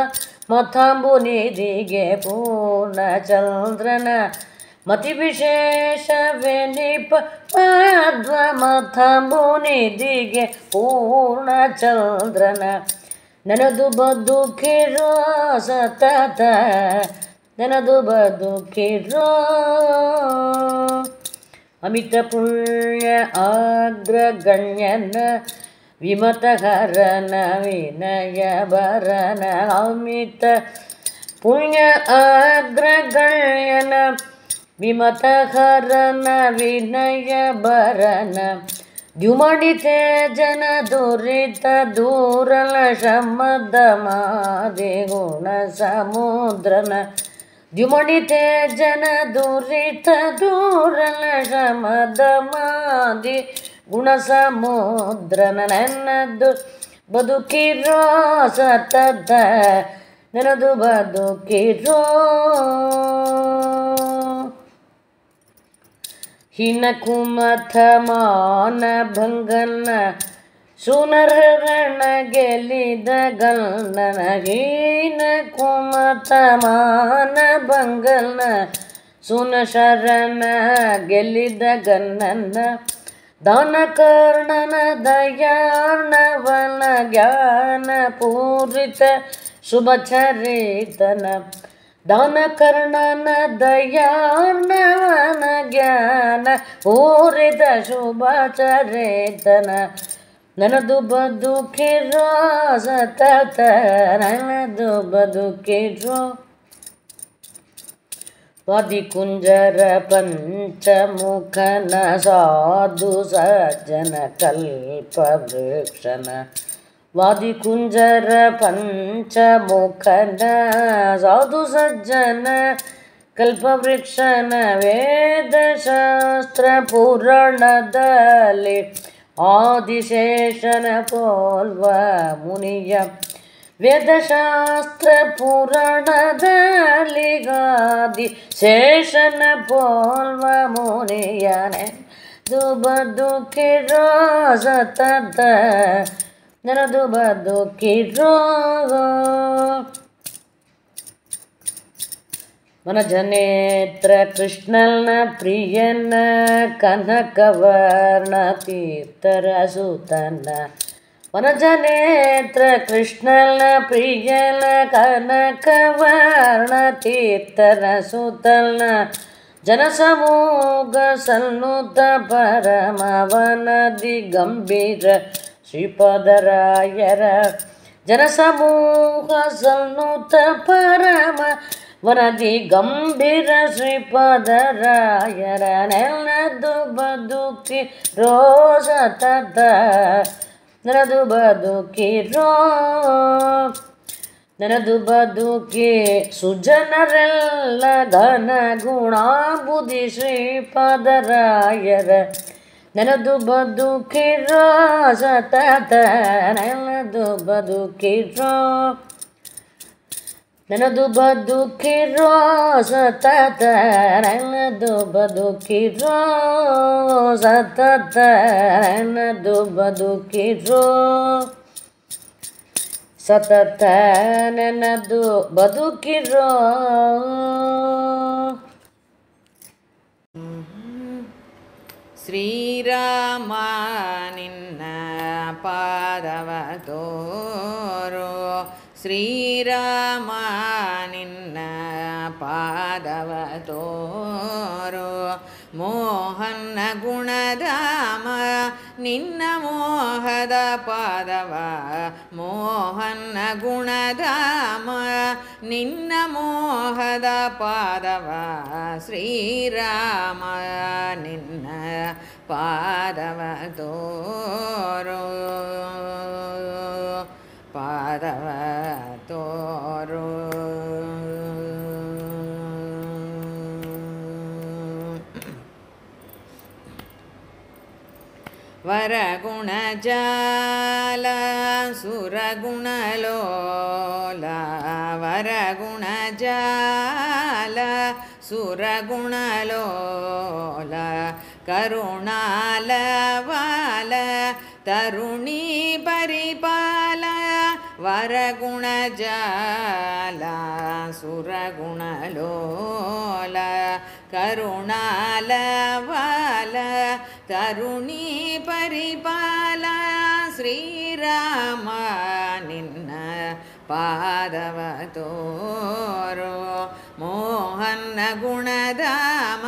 ಮಥಂಬುನಿಧಿಗೆ ಪೂರ್ಣ ಚಂದ್ರನ. ಮತಿ ವಿಶೇಷವೆನಿಪ ಮಧ್ವ ಮಥಂಬುನಿಧಿಗೆ ಪೂರ್ಣ ಚಂದ್ರನ. ನನ್ನದು ಬದುಕಿರೋ ಸತತ ನನ್ನದು ಬದುಕಿರೋ. ಅಮಿತ ಪುಣ್ಯ ಅಗ್ರಗಣ್ಯನ ವಿಮತಹರನ ವಿನಯ ಭರನ. ಅಮಿತ ಪುಣ್ಯ ಅಗ್ರಗಣ್ಯನ ವಿಮತಹರನ ವಿನಯ ಭರನ. ದ್ಯುಮಡಿತೆ ಜನ ದುರಿತ ದೂರಲ ಶಮದ ಮಾದಿ ಗುಣ ಸಮುದ್ರನ. ದ್ಯುಮಡಿತೆ ಜನ ದುರಿತ ದೂರಲ ಶಮದ ಮಾದಿ ಗುಣ ಸಮುದ್ರನ. ನನ್ನದು ಬದುಕಿರೋ ಸತತ ನನ್ನದು ಬದುಕಿರೋ. ಹಿನ ಕುಮಥ ಮಾನ ಭಂಗನ ಸುನರರಣ ಗೆಲಿದ ಗಲ್ಲನ. ಹೀನ ಕುಮಥ ಮಾನ ಭಂಗನ ಸುನ ಶರಣ ಗೆಲಿದ ಗನ್ನನ. दानकर्णन दयार्णवन ज्ञान पूरित शुभचरितन दानकर्णन दयार्णवन ज्ञान पूरिತ ಶುಭಚರಿತನ ನನದು ಬದುಕಿರೋ ಸತತ ನನದು ಬದುಕಿರೋ ವಾದಿಕುಂಜರ ಪಂಚಮುಖನ ಸಾಧು ಸಜ್ಜನ ಕಲ್ಪವೃಕ್ಷನ ವಾದಿಕುಂಜರ ಪಂಚಮುಖನ ಸಾಧು ಸಜ್ಜನ ಕಲ್ಪವೃಕ್ಷನ ವೇದಶಾಸ್ತ್ರ ಪುರಾಣದಲ್ಲಿ ಆದಿಶೇಷನ ಪೋಲ್ವ ಮುನಿಯ ವೇದಶಾಸ್ತ್ರ ಪುರಾಣದಲ್ಲಿ ಗಾದಿ ಶೇಷನ ಪೋಲ್ವ ಮುನಿಯನೆ ಬದುಕಿರೋ ಸತತ ನನದು ಬದುಕಿರೋ ವನಜನೇತ್ರ ಕೃಷ್ಣನ ಪ್ರಿಯನ ಕನಕವರ್ಣ ತೀರ್ಥರ ಸುತನ ವನಜನೇತ್ರ ಕೃಷ್ಣನ ಪ್ರಿಯನ ಕನಕವರ್ಣ ತೀರ್ಥರ ಸುತನ ಜನಸಮೂಹ ಸನ್ನುತ ಪರಮವನದಿ ಗಂಭೀರ ಶ್ರೀಪಾದರಾಯರ ಜನಸಮೂಹ ಸನ್ನುತ ಪರಮ ವನದಿ ಗಂಭೀರ ಶ್ರೀಪಾದರಾಯರ ನೆಲದು ಬದುಕಿ ರೋಸತದ ನೆಲದು ಬದುಕಿರೋ ನೆನದು ಬದುಕಿ ಸುಜನರೆಲ್ಲ ಘನ ಗುಣ ಬುದ್ಧಿ ಶ್ರೀಪಾದರಾಯರ ನೆನದು ಬದುಕಿರೋ ಸತತ ನೆನದು ಬದುಕಿರೋ ನೆನದು ಬದುಕಿರೋ ಸತತ ನೆನದು ಬದುಕಿರೋ ಸತತ ನೆನದು ಬದುಕಿರೋ ಸತತ ನೆನದು ಬದುಕಿರೋ ಶ್ರೀರಾಮ ನಿನ್ನ ಪಾದವ ತೋರೋ ಶ್ರೀರಾಮ ನಿನ್ನ ಪಾದವ ತೋರೋ ಮೋಹನ ಗುಣಧಾಮ ನಿನ್ನ ಮೋಹದ ಪಾದವ ಮೋಹನ ಗುಣಧಾಮ ನಿನ್ನ ಮೋಹದ ಪಾದವ ಶ್ರೀರಾಮ ನಿನ್ನ ಪಾದವ ತೋರೋ ಪಾದವ ತೋರೋ ವರಗುಣ ಜಾಲ ಸುರಗುಣಲೋಲ ವರಗುಣ ಜಾಲ ಸುರಗುಣಲೋಲ ಕರುಣಾಲವಾಲ ತರುಣಿ ಪರಿಪಾಲ ವರಗುಣ ಜಾಲ ಸುರಗುಣಲೋಲ ಕರುಣಾಲವಾಲ ತರುಣಿ ಪರಿಪಾಲ ಶ್ರೀರಾಮ ನಿನ್ನ ಪಾದವ ತೋರೋ ಮೋಹನ ಗುಣಧಾಮ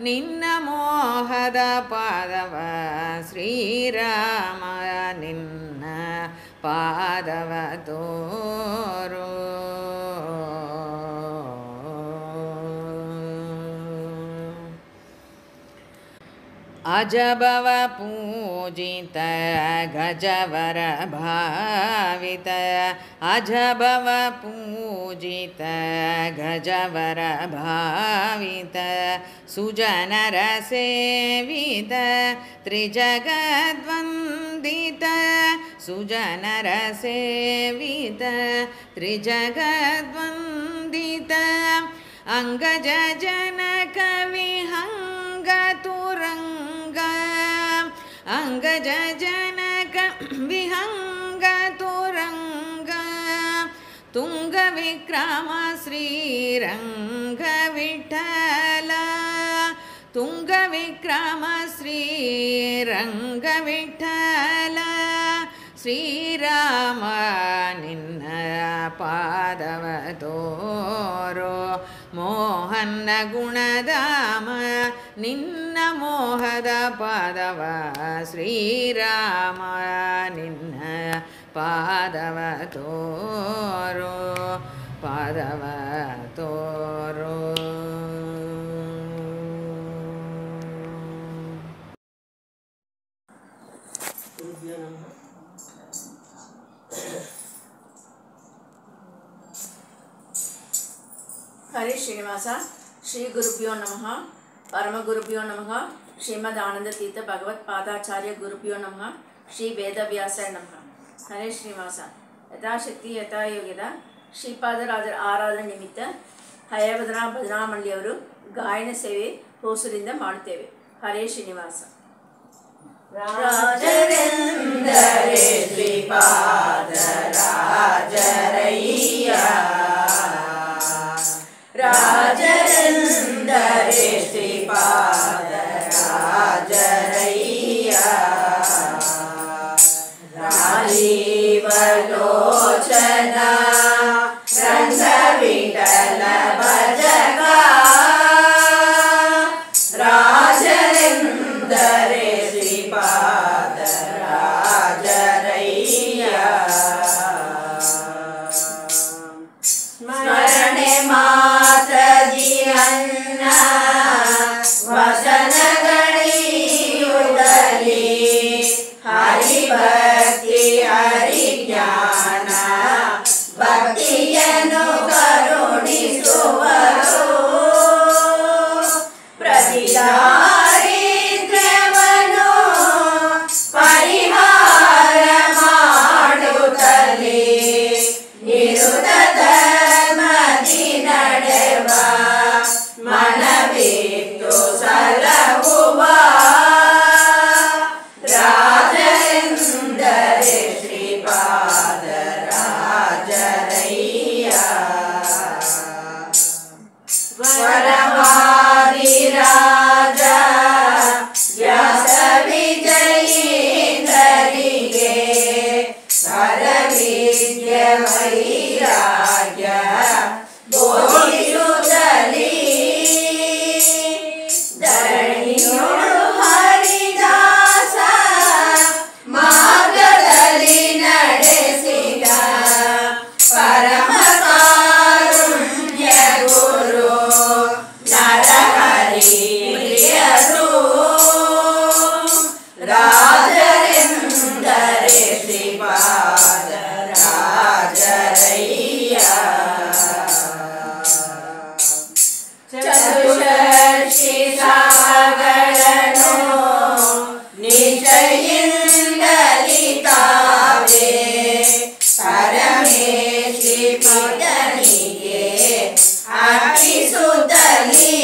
ನಿನ್ನ ಮೋಹದ ಪಾದವ ಶ್ರೀರಾಮ ನಿನ್ನ ಪಾದವ ತೋರೋ ಅಜಬವ ಪೂಜಿತ ಗಜವರ ಭಾವಿತ ಅಜಬವ ಪೂಜಿತ ಗಜವರ ಭಾವಿತ ಸುಜನರ ಸೇವಿತ ತ್ರಿಜಗದ್ವಂದಿತ ಸುಜನರ ಸೇವಿತ ತ್ರಿಜಗದ್ವಂದಿತ ಅಂಗಜ ಜನಕ ವಿಹಂಗ ತುರಂಗ ಅಂಗಜ ಜನಕ ವಿಹಂಗ ತುರಂಗ ತುಂಗ ವಿಕ್ರಮ ಶ್ರೀರಂಗ ವಿಠಲ ತುಂಗವಿಕ್ರಮ ಶ್ರೀರಂಗವಿಠಲ ಶ್ರೀರಾಮ ನಿನ್ನ ಪಾದವ ತೋರೋ ಮೋಹನ ಗುಣಧಾಮ ನಿನ್ನ ಮೋಹದ ಪಾದವ ಶ್ರೀರಾಮ ನಿನ್ನ ಪಾದವ ತೋರೋ ಪಾದವ ತೋರೋ. ಹರೇ ಶ್ರೀನಿವಾಸ. ಶ್ರೀ ಗುರುಭ್ಯೋ ನಮಃ. ಪರಮ ಗುರುಭ್ಯೋ ನಮಃ. ಶ್ರೀಮದ್ ಆನಂದ ತೀರ್ಥ ಭಗವತ್ ಪಾದಾಚಾರ್ಯ ಗುರುಭ್ಯೋ ನಮಃ. ಶ್ರೀ ವೇದವ್ಯಾಸ ನಮಃ. ಹರೇ ಶ್ರೀನಿವಾಸ. ಯಥಾಶಕ್ತಿ ಯಥಾಯೋಗ್ಯದ ಶ್ರೀಪಾದರಾಜರ ಆರಾಧನೆ ನಿಮಿತ್ತ ಹಯವದನ ಭಜನಾ ಮಂಡಳಿಯವರು ಗಾಯನ ಸೇವೆ ಹೊಸೂರಿಂದ ಮಾಡುತ್ತೇವೆ. ಹರೇ ಶ್ರೀನಿವಾಸ. ರಾಜರೆಂದರೆ ಶ್ರೀಪಾದ ರಾಜರಯ್ಯ, ರಾಜರೆಂದರೆ ಶ್ರೀಪಾದ ರಾಜರಯ್ಯ, ರಾಜೀವಲೋಚನ ರಂಗವಿಠಲ ಭಜಕ, ರಾಜರೆಂದರೆ ಶ್ರೀಪಾದ ರಾಜರಯ್ಯ. ಸ್ಮರಣೆ ಮಾತ್ರದಿ ಅನ್ನ ವಸನಗಳಿಯುಡಲಿ, ಹರಿಭಕ್ತಿ ಹರಿಜ್ಞಾನ ಭಕ್ತಿಯನ್ನು ಕರುಣಿಸುವರು, ಪ್ರತಿದಾರಿದ್ರ್ಯವನ್ನು ಪರಿಹಾರ ಮಾಡುತ್ತಲೇ ನಿರುತ ಧರ್ಮದಿ ನಡೆವ ಮನವಿತ್ತು ಸಲಹುವ, ರಾಜರೆಂದರೆ ಶ್ರೀಪಾದ ರಾಜರಯ್ಯ. ವರವಾದಿರಾಜ ವ್ಯಾಸ ವಿಜಯೀಂದ್ರರಿಗೆ ಪರವಿದ್ಯ ವೈರಾಗ್ಯ ಬೋಧಿಸುತ್ತಲೀ, ಧರಣಿಯೋಳು ಹರಿದಾಸ ಮಾರ್ಗದಲ್ಲಿ ನಡೆಸಿದ ಪರಮ ಕಾರುಣ್ಯ ಗುರು ನರಹರಿ ಪ್ರಿಯರು, ರಾಜರೆಂದರೆ ಶ್ರೀಪಾದ ರಾಜರಯ್ಯ. ಚತುಷಷ್ಠಿ ಸಾಗಳನ್ನು ನಿಶ್ಚಯಿಂದಲಿ ತಾವೇ ಪರಮೇಶಿ ಪಿತನಿಗೆ ಅರ್ಪಿಸುತ್ತಲೀ,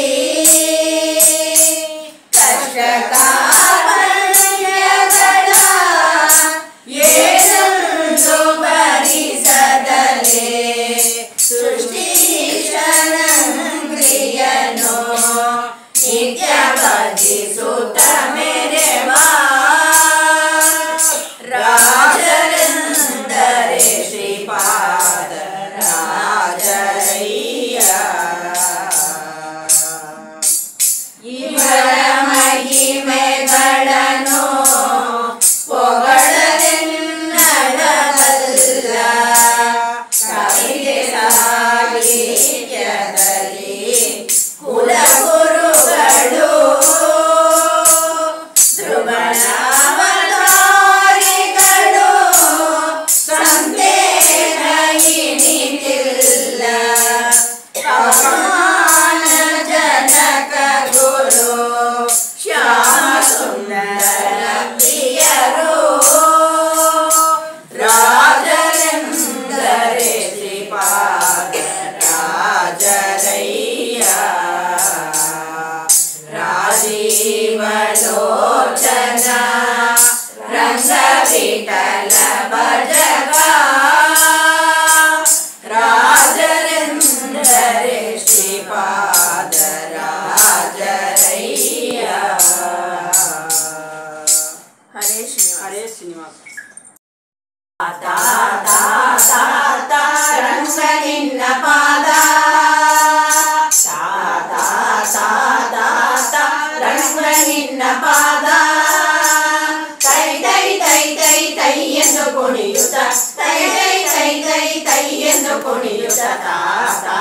ತಾ ತಾ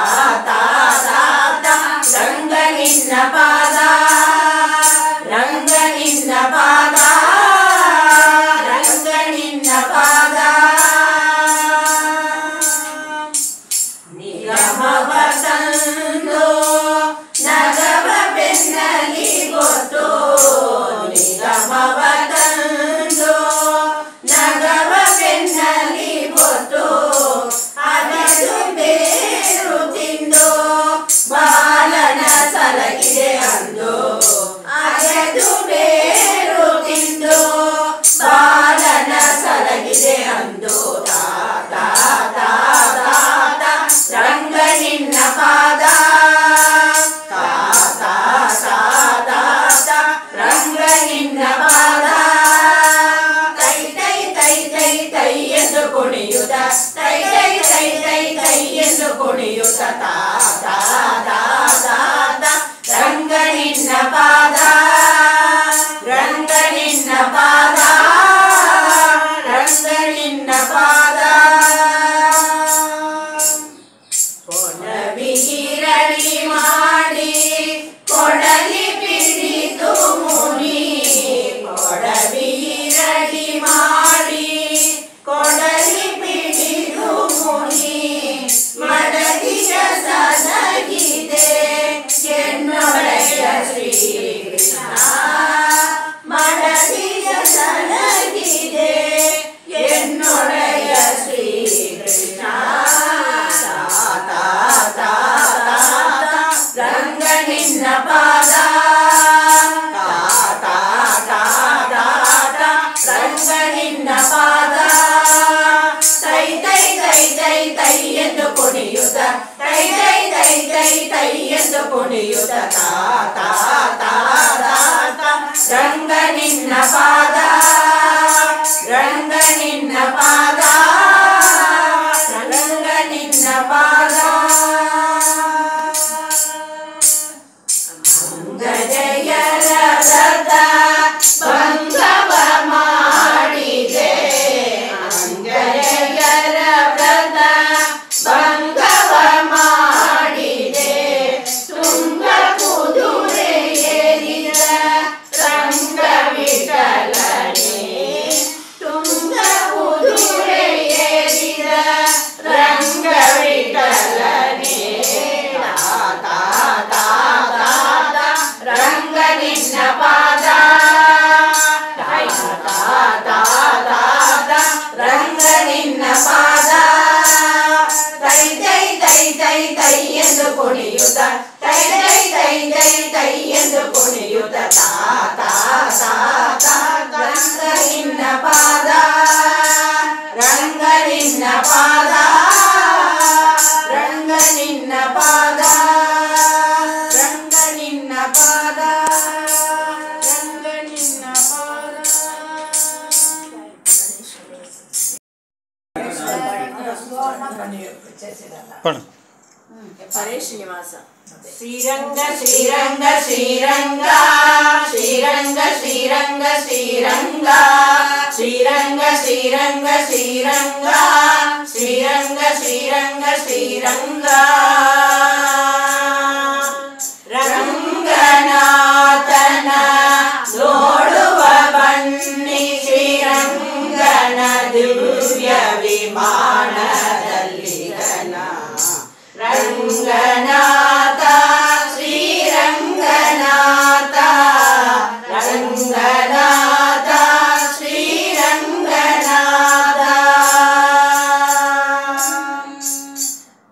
ತಾ ತಾ ತಾ ರಂಗ ನಿನ್ನ ಪಾದ ರಂಗ ನಿನ್ನ ಪಾದ ರಂಗ ನಿನ್ನ ಪಾದ ನಿಗಮವ ತಂದು ನಗವ ಬೆನ್ನಲಿ ಗೊತ್ತು ನಿಗಮವ ತಂದು ನಗವ ಬೆನ್ನಲಿ ಗೊತ್ತು ಅದದು ಬೇರು ತಿಂದು ಬಾಲನ ಸಲಗಿದೆ ಅಂದು ಅದದು ಬೇರು ತಿಂದು ಬಾಲನ ಸಲಗಿದೆ ಅಂದು ತಾ ತಾ ತಾ ತಾ ತಾ ರಂಗ ನಿನ್ನ ಪಾದ ತಾ ತಾ ತಾ ತಾ ತಾ ರಂಗ ನಿನ್ನ ಪಾದ ತೈ ತೈ ತೈ ತೈ ತೈ ಎಂದು ಕುಣಿಯುತ್ತ ತೈ ತೈ ತೈ ತೈ ತೈ ಎಂದು ಕುಣಿಯುತ್ತ ತಾ ತಾ ತಾ ತಾ ತಾ ರಂಗ ನಿನ್ನ ಪಾದ ರಂಗ ನಿನ್ನ ಪಾದ ರಂಗ ನಿನ್ನ ಪಾದ ಕೊಡವಿರಳಿ ಮಾಡಿ ಕೊಡಲಿ ಪಿಡಿತು ಮುನಿ ಕೊಡವಿರಳಿ ಮಾಡಿ ಕೊಡಲಿ ಪಿಡಿತು ಮುನಿ ಮಡದಿಯ ಸನಗಿದೆ ಎನ್ನೊಡೆಯ ಶ್ರೀಕೃಷ್ಣ ಮಡದಿಯ ಸನಗಿದೆ ಎನ್ನೊಡೆಯ ಶ್ರೀಕೃಷ್ಣ ತಾ ತಾ ತಾ ತಾ ರಂಗ ನಿನ್ನ ಪಾದ ತಾ ತಾ ತಾ ತಾ ತಾ ರಂಗ ನಿನ್ನ ಪಾದ ತೈ ತೈ ತೈ ತೈ ತೈ ಎಂದು ಕುಣಿಯುತ್ತ ತೈ ತೈ ತೈ ತೈ ತೈ ಎಂದು ಕುಣಿಯುತ್ತ ತಾ ತಾ ತಾ ತಾ ತಾ ರಂಗ ನಿನ್ನ ಪಾದ ರಂಗ ನಿನ್ನ ಪಾದ ರಂಗ ನಿನ್ನ ಪಾದ ಅಂಗಜಯರ ವ್ರತ ಭಂಗವ ಮಾಡಿದೆ ಅಂಗಜಯರ ವ್ರತ ಭಂಗವ ಮಾಡಿದೆ ತುಂಗ ಕುದುರೆ ಏರಿದ ರಂಗ ವಿಠಲನೆ ತುಂಗ ಕುದುರೆ ಏರಿದ ರಂಗ ವಿಠಲನೆ ತಾ ತಾ ತಾ ತಾ ತಾ ರಂಗ ನಿನ್ನ ಪಾದ ತಾ ತಾ ತಾ ತಾ ತಾ ರಂಗ ನಿನ್ನ ಪಾದ ತೈ ತೈ ತೈ ತೈ ತೈ ಎಂದು ಕುಣಿಯುತ್ತ ತೈ ತೈ ತೈ ತೈ ತೈ ಎಂದು ಕುಣಿಯುತ್ತ ತಾ ತಾ ತಾ ತಾ ರಂಗ ನಿನ್ನ ಪಾದ ರಂಗ ನಿನ್ನ ಪಾದ ರಂಗ ನಿನ್ನ ಪಾದ ರಂಗ ನಿನ್ನ ಪಾದ ರಂಗ ನಿನ್ನ ಪಾದ ಹರೇ ಶ್ರೀನಿವಾಸ ಶ್ರೀರಂಗ ಶ್ರೀರಂಗ ಶ್ರೀರಂಗ ಶ್ರೀರಂಗ ಶ್ರೀರಂಗ ಶ್ರೀರಂಗ ಶ್ರೀರಂಗ ಶ್ರೀರಂಗ ಶ್ರೀರಂಗ ಶ್ರೀರಂಗ ಶ್ರೀರಂಗ ಶ್ರೀರಂಗ ರಂಗನಾಥನ ನೋಡುವ ಬನ್ನಿ ಶ್ರೀರಂಗನ ದಿವ್ಯ ವಿಮಾನದಲ್ಲಿ ಗನ ರಂಗನಾಥ ಶ್ರೀರಂಗನಾಥ ರಂಗನಾಥ ಶ್ರೀರಂಗನಾಥ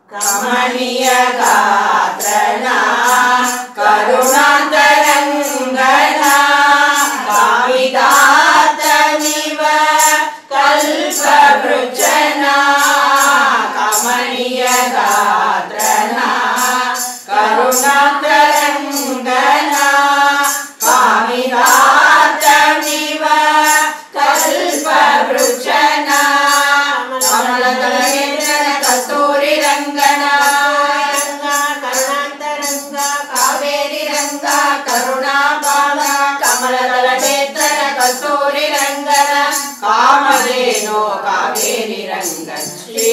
ಕಮನೀಯ ಗಾತ್ರನ ಕರ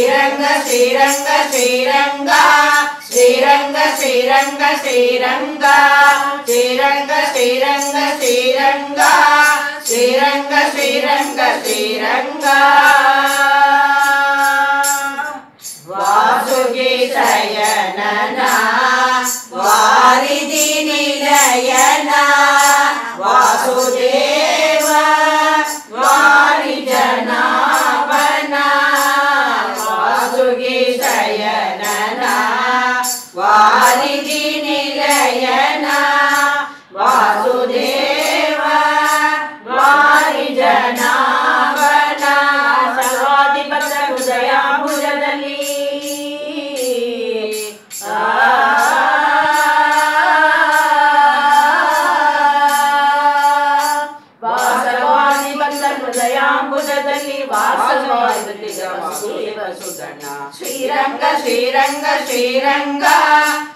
ಶ್ರೀರಂಗ ಶ್ರೀರಂಗ ಶ್ರೀರಂಗ ಶ್ರೀರಂಗ ಶ್ರೀರಂಗ ಶ್ರೀರಂಗ ಶ್ರೀರಂಗ ಶ್ರೀರಂಗ ಶ್ರೀರಂಗ ಶ್ರೀರಂಗ ಶ್ರೀರಂಗ ಶ್ರೀರಂಗ ವಾಸುಗಿ ಶಯನನ ವಾರಿಧಿ ನಿಲಯನ ವಾಸುದೇವ ವಾರಿಜನಾಭನ ವಾಸುಗಿ ಶಯನನ ವಾರಿಧಿ ನಿಲಯನ ವಾಸುದೇವ ವಾರಿಜನಾಭನ ಸರ್ವಾಧಿಪತ ಹೃದಯಾಂಬುಜದಲ್ಲಿ ಹೃದಯಾಂಬುಜದಲ್ಲಿ ವಾಸವಾಸುದನ ಶ್ರೀರಂಗ ಶ್ರೀರಂಗ ಶ್ರೀರಂಗ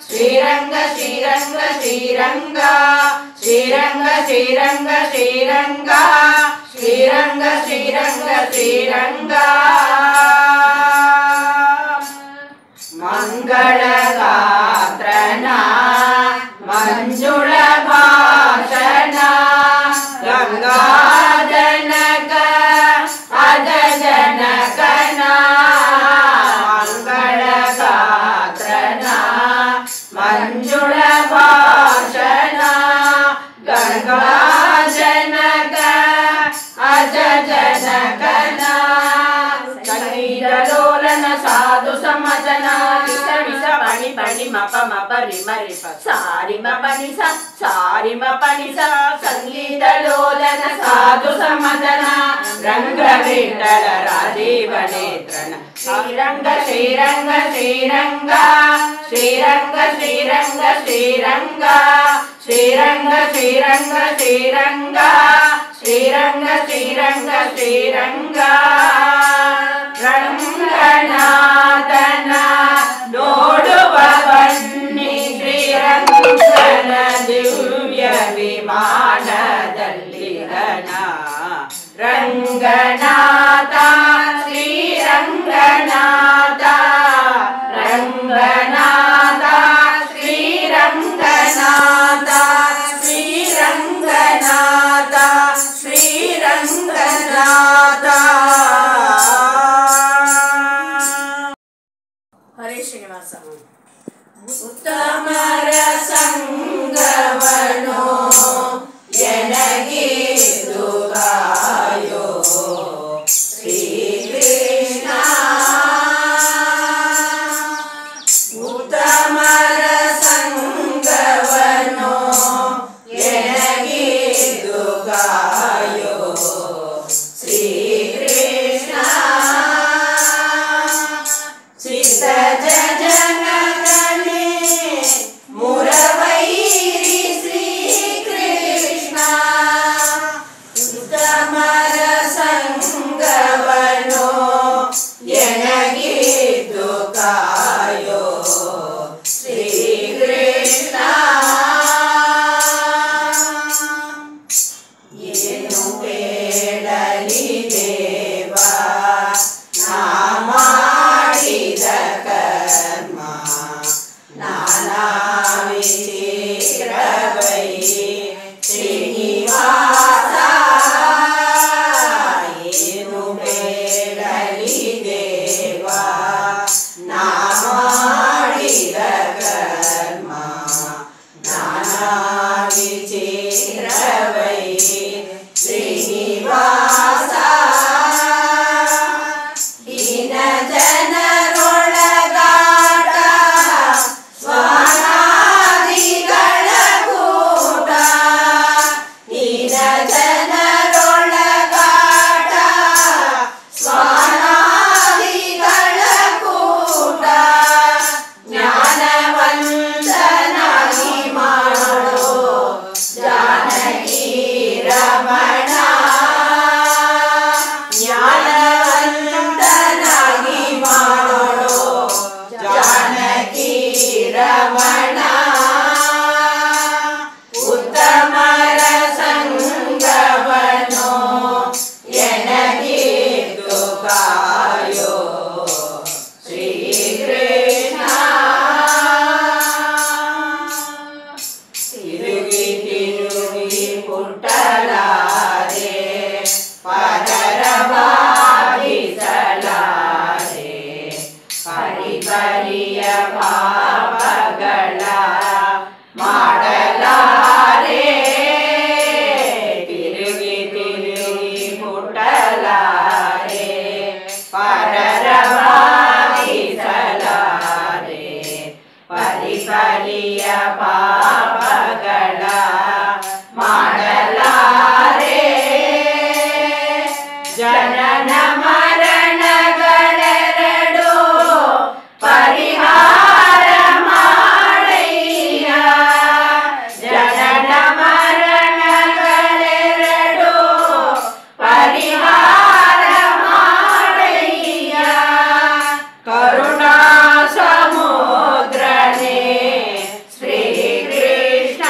ಶ್ರೀರಂಗ ಶ್ರೀರಂಗ ಶ್ರೀರಂಗ ಶ್ರೀರಂಗ ಶ್ರೀರಂಗ ಶ್ರೀರಂಗ ಶ್ರೀರಂಗ ಶ್ರೀರಂಗ ಶ್ರೀರಂಗ ಮಂಗಳಗಾತ್ರನ ಮಂಜುಳ ಭಾಷಣ ಗಂಗಾಜನಕ ಅಜ ಜನಕನ ಮಂಗಳಗಾತ್ರನ ಮಂಜುಳ ಭಾಷಣ ಗಂಗಾಜನಕ ಅಜ ಜನಕನ ಸಂಗೀತಲೋಲನ ಸಾಧು ಸಮಜನ ವಿಸ ವಿಸ ಪಣಿ ಪಣಿ ಮಪ ಮಪ ರಿಮ ರಿಪ ಸಾರಿ ಮ ಪಣಿ ಸ ಸಾರಿ ಮ ಪಣಿ ಸ ಸಂಗೀತಲೋಲನ ಸಾಧು ಸಮಜನ ರಂಗ ವಿಠಲ ರಾಜೀವ ನೇತ್ರನ ಶ್ರೀರಂಗ ಶ್ರೀರಂಗ ಶ್ರೀರಂಗ ಶ್ರೀರಂಗ ಶ್ರೀರಂಗ ಶ್ರೀರಂಗ ಶ್ರೀರಂಗ ಶ್ರೀರಂಗ ಶ್ರೀರಂಗ ಶ್ರೀರಂಗ ಶ್ರೀರಂಗ ಶ್ರೀರಂಗ ರಂಗನಾಥನ ನೋಡುವ ಬನ್ನಿ ಶ್ರೀರಂಗನ ದಿವ್ಯ ವಿಮಾನದಲ್ಲಿ ರಂಗನಾಥ ಶ್ರೀರಂಗನಾಥ ರಂಗನಾಥ ಶ್ರೀರಂಗನಾಥ ಶ್ರೀರಂಗನಾಥ ಶ್ರೀರಂಗನಾಥ. ಹರೇ ಶ್ರೀನಿವಾಸ. ಉತ್ತಮರ ಸಂಗವನು ಎನಗಿದು ಕಾಯೋ ಶ್ರೀಕೃಷ್ಣ ಉತ್ತಮರ ಸಂಗವನು ಎನಗಿದು ಕಾಯೋ ಶ್ರೀಕೃಷ್ಣ ಚಿತ್ತ ಜನಗಣನೆ ಮುರವೈರಿ ಶ್ರೀಕೃಷ್ಣ ಉತ್ತಮರ ಸಂಗವನು ಎನಗಿದ್ದು ಕಾಯೋ ಶ್ರೀಕೃಷ್ಣ ಏನು ಬೇಡಲಿ ದೇವ ನಾ ಮಾಡಿದ ಕರ್ಮ ನಾನಾ ವಿಚಿತ್ರವೈ ಶ್ರೀನಿವಾಸ ಏನು ಬೇಡಲಿ ದೇವ ನಾ ಮಾಡಿದ ಕರ್ಮ ನಾನಾ ವಿಚಿತ್ರವೈ ಶ್ರೀನಿವಾಸ ದೀನ ಜನರೊಳಗಾಟ ಸ್ವಾನಾದಿಗಳ ಕೂಟ ದೀನ ಜನರೊಳಗಾಟ ಸ್ವಾನಾದಿಗಳ ಕೂಟ ಜ್ಞಾನವಂತನಾಗಿ ಮಾಡೋ ಮುಟ್ಟಲಾರೆ ಪರರ ಬಾಧಿಸಲಾರೆ ಪರಿಪರಿಯ ಪಾಪಗಳ ಮಾಡಲಾರೆ ತಿರುಗಿ ತಿರುಗಿ ಮುಟ್ಟಲಾರೆ ಪರರ ಬಾಧಿಸಲಾರೆ ಪರಿಪರಿಯ ಪಾಪಗಳ ಮಾಡಲಾರೆ ಜನನ ಮರಣಗಳೆರಡು ಪರಿಹಾರ ಮಾಡಯ್ಯ ಜನನ ಮರಣಗಳೆರಡು ಪರಿಹಾರ ಮಾಡಯ್ಯ ಕರುಣಾ ಸಮುದ್ರನೇ ಶ್ರೀಕೃಷ್ಣ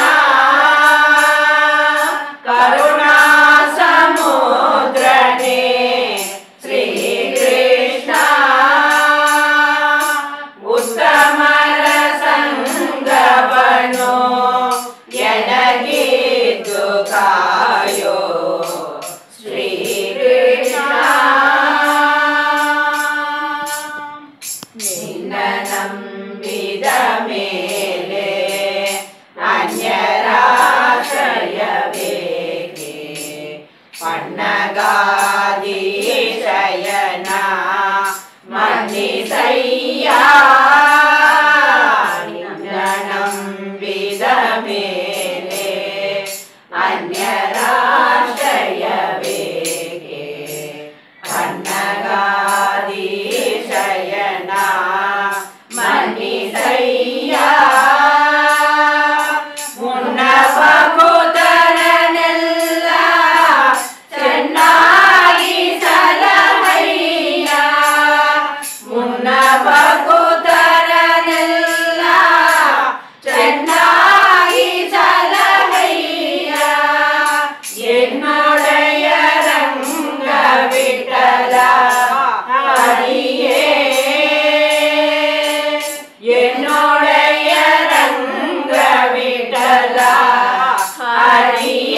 ಕರುಣಾ ಸಮುದ್ರನೇ ಶ್ರೀಕೃಷ್ಣ ಉತ್ತಮರ ಸಂಗವನು ಎನಗಿದ್ದು ಕಾಯೋ ಶ್ರೀಕೃಷ್ಣ ನಿನ್ನ ನಂಬಿದ ಮೇಲೆ ಅನ್ಯರಾಶ್ರಯವೇಕೆ ಪಣ್ಣಗಾದಿ ಶಯನ ಮನ್ನಿಸಯ್ಯ ನಿನ್ನ ನಂಬಿದ ಮೇಲೆ ಅನ್ಯರಾಶ್ರಯವೇಕೆ ಪಣ್ಣಗಾದಿ ಶಯನ ಮನ್ನಿಸಯ್ಯ ಮುನ್ನವ ಕೂತರನೆಲ್ಲ ಚೆನ್ನಾಗಿ ಸಲಹಯ್ಯ ಮುನ್ನವ ಕೂತರನೆಲ್ಲ ಚೆನ್ನಾಗಿ ಸಲಹಯ್ಯ ಎನ್ನೊಡೆಯ ರಂಗ ವಿಠಲ ಹರಿಯೇ ಎನ್ನೊಡೆಯ ರಂಗ ವಿಠಲ ಹರಿಯೇ